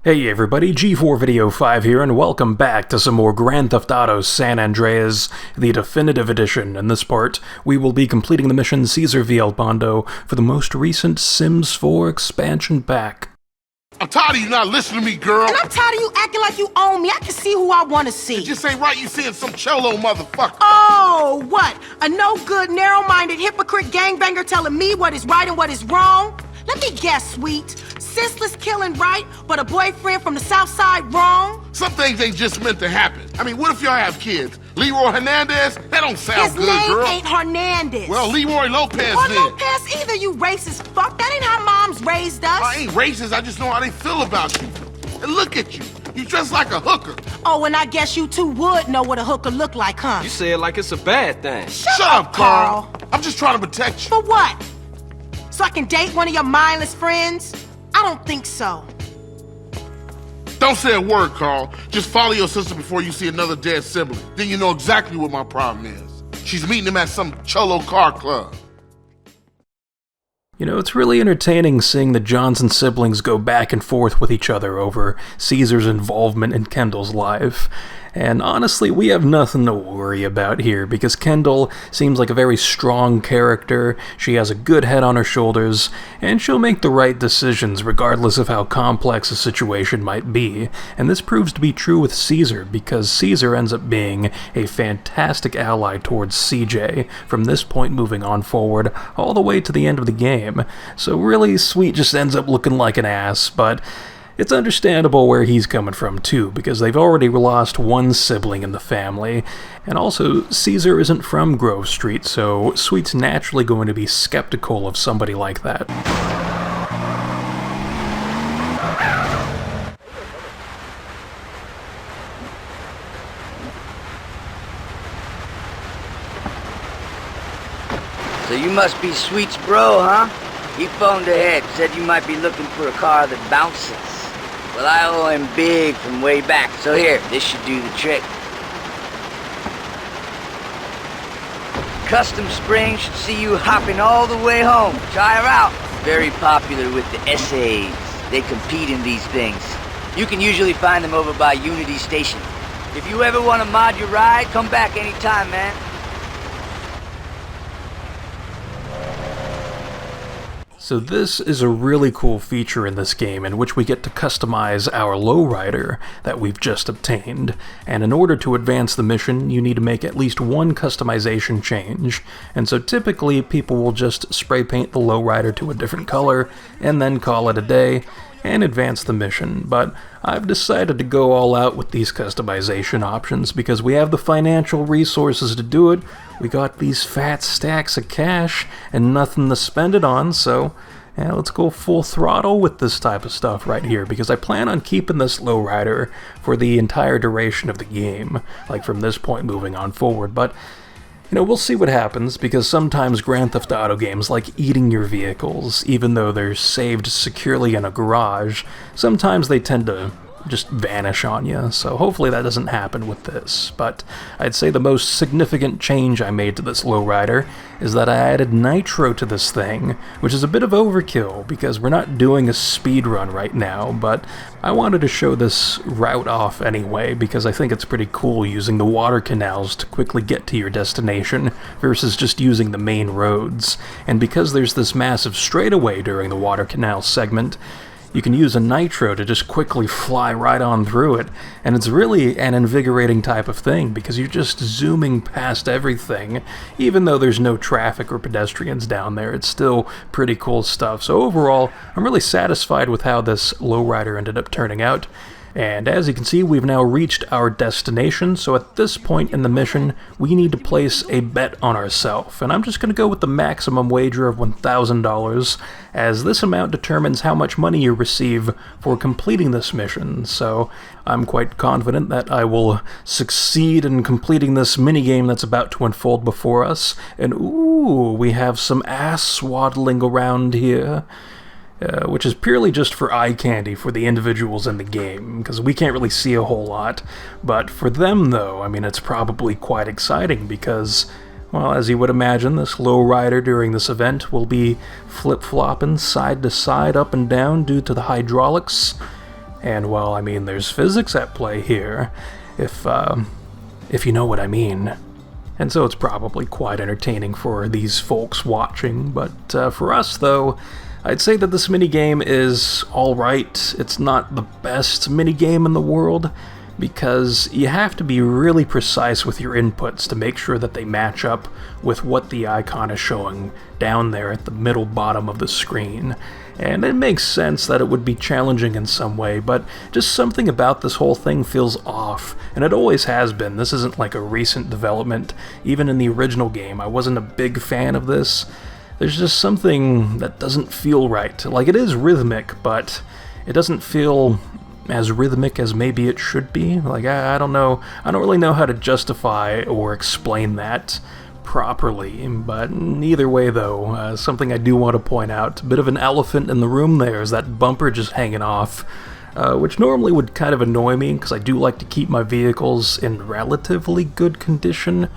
Hey everybody, G4 Video 5 here, and welcome back to some more Grand Theft Auto San Andreas, the definitive edition. In this part, we will be completing the mission Cesar Vialpando for the most recent Sims 4 expansion pack. I'm tired of you not listening to me, girl. And I'm tired of you acting like you own me. I can see who I want to see. It just ain't right you seeing some cholo motherfucker. Oh, what? A no-good, narrow-minded hypocrite gangbanger telling me what is right and what is wrong? Let me guess, sweet. Senseless killing right, but a boyfriend from the south side wrong? Some things ain't just meant to happen. I mean, what if y'all have kids? Leroy Hernandez? That don't sound good, girl. His name ain't Hernandez. Well, Leroy Lopez or then. Lopez either, you racist fuck. That ain't how moms raised us. I ain't racist, I just know how they feel about you. And look at you. You dress like a hooker. Oh, and I guess you two would know what a hooker look like, huh? You say it like it's a bad thing. Shut up, Carl. I'm just trying to protect you. For what? So I can date one of your mindless friends? I don't think so. Don't say a word, Carl. Just follow your sister before you see another dead sibling. Then you know exactly what my problem is. She's meeting him at some cholo car club. You know, it's really entertaining seeing the Johnson siblings go back and forth with each other over Caesar's involvement in Kendall's life. And honestly, we have nothing to worry about here, because Kendall seems like a very strong character, she has a good head on her shoulders, and she'll make the right decisions regardless of how complex a situation might be. And this proves to be true with Cesar, because Cesar ends up being a fantastic ally towards CJ, from this point moving on forward, all the way to the end of the game. So really, Sweet just ends up looking like an ass, but it's understandable where he's coming from too, because they've already lost one sibling in the family, and also Cesar isn't from Grove Street, so Sweet's naturally going to be skeptical of somebody like that. So you must be Sweet's bro, huh? He phoned ahead, said you might be looking for a car that bounces. Well, I owe him big from way back, so here, this should do the trick. Custom Spring should see you hopping all the way home. Try her out. Very popular with the essays. They compete in these things. You can usually find them over by Unity Station. If you ever want to mod your ride, come back anytime, man. So this is a really cool feature in this game in which we get to customize our lowrider that we've just obtained, and in order to advance the mission you need to make at least one customization change, and so typically people will just spray paint the lowrider to a different color and then call it a day and advance the mission. But I've decided to go all out with these customization options because we have the financial resources to do it. We got these fat stacks of cash and nothing to spend it on, so yeah, let's go full throttle with this type of stuff right here, because I plan on keeping this lowrider for the entire duration of the game, like from this point moving on forward. But you know, we'll see what happens, because sometimes Grand Theft Auto games like eating your vehicles, even though they're saved securely in a garage. Sometimes they tend to just vanish on you, so hopefully that doesn't happen with this. But I'd say the most significant change I made to this lowrider is that I added nitro to this thing, which is a bit of overkill because we're not doing a speed run right now, but I wanted to show this route off anyway because I think it's pretty cool using the water canals to quickly get to your destination versus just using the main roads. And because there's this massive straightaway during the water canal segment, you can use a nitro to just quickly fly right on through it, and it's really an invigorating type of thing because you're just zooming past everything. Even though there's no traffic or pedestrians down there, it's still pretty cool stuff. So overall, I'm really satisfied with how this lowrider ended up turning out. And as you can see, we've now reached our destination, so at this point in the mission, we need to place a bet on ourselves. And I'm just going to go with the maximum wager of $1,000, as this amount determines how much money you receive for completing this mission. So I'm quite confident that I will succeed in completing this minigame that's about to unfold before us. And ooh, we have some ass swaddling around here. Which is purely just for eye candy for the individuals in the game, because we can't really see a whole lot. But for them, though, I mean, it's probably quite exciting because, well, as you would imagine, this lowrider during this event will be flip-flopping side to side, up and down, due to the hydraulics. And well, I mean, there's physics at play here, if you know what I mean. And so it's probably quite entertaining for these folks watching, but for us though, I'd say that this minigame is alright. It's not the best minigame in the world, because you have to be really precise with your inputs to make sure that they match up with what the icon is showing down there at the middle bottom of the screen. And it makes sense that it would be challenging in some way, but just something about this whole thing feels off, and it always has been. This isn't like a recent development. Even in the original game, I wasn't a big fan of this. There's just something that doesn't feel right. Like, it is rhythmic, but it doesn't feel as rhythmic as maybe it should be. Like, I don't know. I don't really know how to justify or explain that properly, but either way though, something I do want to point out, a bit of an elephant in the room there is that bumper just hanging off, which normally would kind of annoy me because I do like to keep my vehicles in relatively good condition,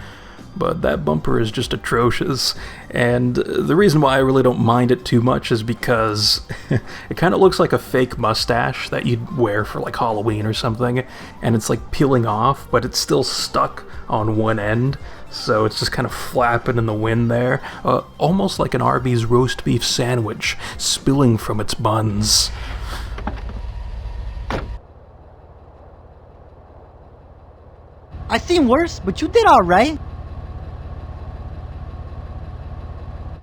but that bumper is just atrocious. And the reason why I really don't mind it too much is because it kind of looks like a fake mustache that you'd wear for like Halloween or something, and it's like peeling off, but it's still stuck on one end, so it's just kind of flapping in the wind there, almost like an Arby's roast beef sandwich spilling from its buns. I've seen worse, but you did alright.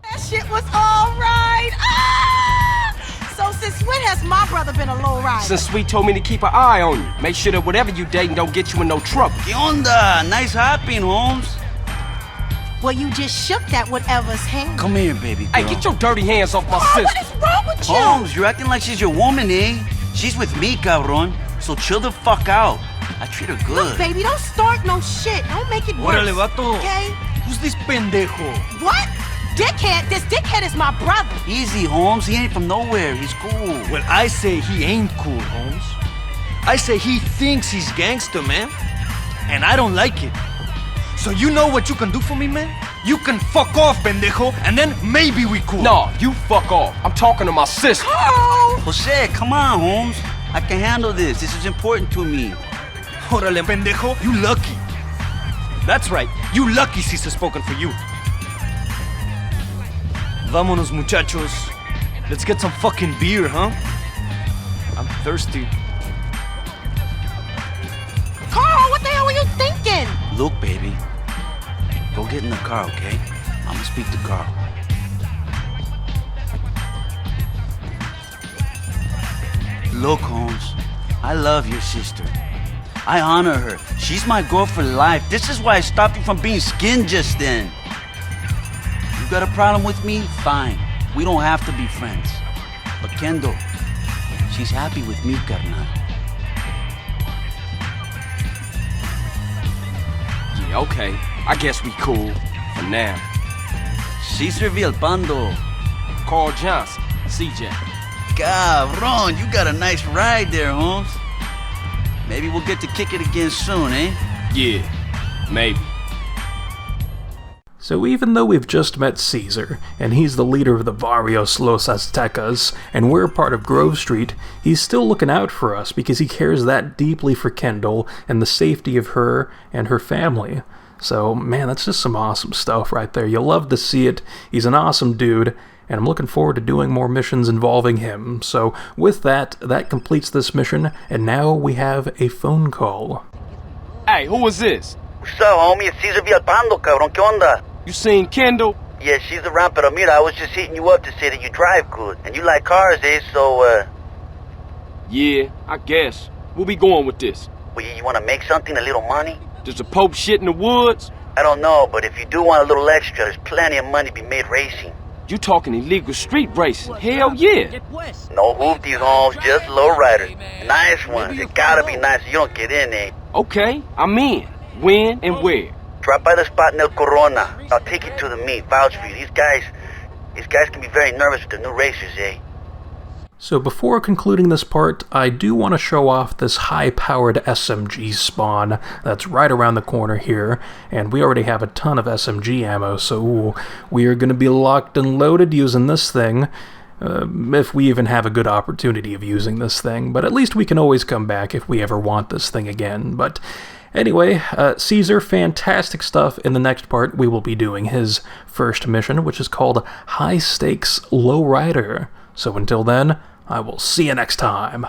That shit was alright! Ah! So since when has my brother been a lowrider? Since Sweet told me to keep an eye on you. Make sure that whatever you dating don't get you in no trouble. ¿Qué onda? Nice hopping, Holmes. Well, you just shook that whatever's hand. Come here, baby girl. Hey, get your dirty hands off my Oh, sister. what is wrong with you? Holmes, you're acting like she's your woman, eh? She's with me, cabron. So chill the fuck out. I treat her good. Look, baby, don't start no shit. Don't make it worse. Órale, vato. Okay? Who's this pendejo? What? Dickhead? This dickhead is my brother. Easy, Holmes. He ain't from nowhere. He's cool. Well, I say he ain't cool, Holmes. I say he thinks he's gangster, man. And I don't like it. So you know what you can do for me, man? You can fuck off, pendejo, and then maybe we cool. No, you fuck off. I'm talking to my sister. Oh! Jose, come on, Holmes. I can handle this. This is important to me. Órale, pendejo, you lucky. That's right, you lucky Cesar spoken for you. Vámonos, muchachos. Let's get some fucking beer, huh? I'm thirsty. Carl, what the hell were you thinking? Look, baby. Go get in the car, okay? I'm gonna speak to Carl. Look, Holmes. I love your sister. I honor her. She's my girl for life. This is why I stopped you from being skinned just then. You got a problem with me? Fine. We don't have to be friends. But Kendall, she's happy with me, carnal. Yeah, okay. I guess we cool. For now. Cesar Vialpando. Carl Johnson. CJ. Cabron, you got a nice ride there, Holmes. Maybe we'll get to kick it again soon, eh? Yeah. Maybe. So even though we've just met Cesar, and he's the leader of the Barrios Los Aztecas, and we're part of Grove Street, he's still looking out for us because he cares that deeply for Kendall and the safety of her and her family. So, man, that's just some awesome stuff right there. You'll love to see it. He's an awesome dude, and I'm looking forward to doing more missions involving him. So, with that, that completes this mission, and now we have a phone call. Hey, who is this? What's up, homie? It's Cesar Vialpando, cabrón. ¿Qué onda? You seen Kendall? Yeah, she's around, pero mira, I was just hitting you up to say that you drive good. And you like cars, eh? So, Yeah, I guess. We'll be going with this. well, you want to make something, a little money? Does the Pope shit in the woods? I don't know, but if you do want a little extra, there's plenty of money to be made racing. You talking illegal street racing? Hell yeah. No hoopties, Holmes, just lowriders. Nice ones. It gotta be nice so you don't get in, eh? Okay, I'm in. When and where? Drop by the spot in El Corona. I'll take you to the meet. Vouch for you. These guys can be very nervous with the new racers, eh? So before concluding this part, I do want to show off this high-powered SMG spawn that's right around the corner here, and we already have a ton of SMG ammo, so we are going to be locked and loaded using this thing. if we even have a good opportunity of using this thing, but at least we can always come back if we ever want this thing again. But anyway, Cesar, fantastic stuff. In the next part, we will be doing his first mission, which is called High Stakes Lowrider. So until then, I will see you next time.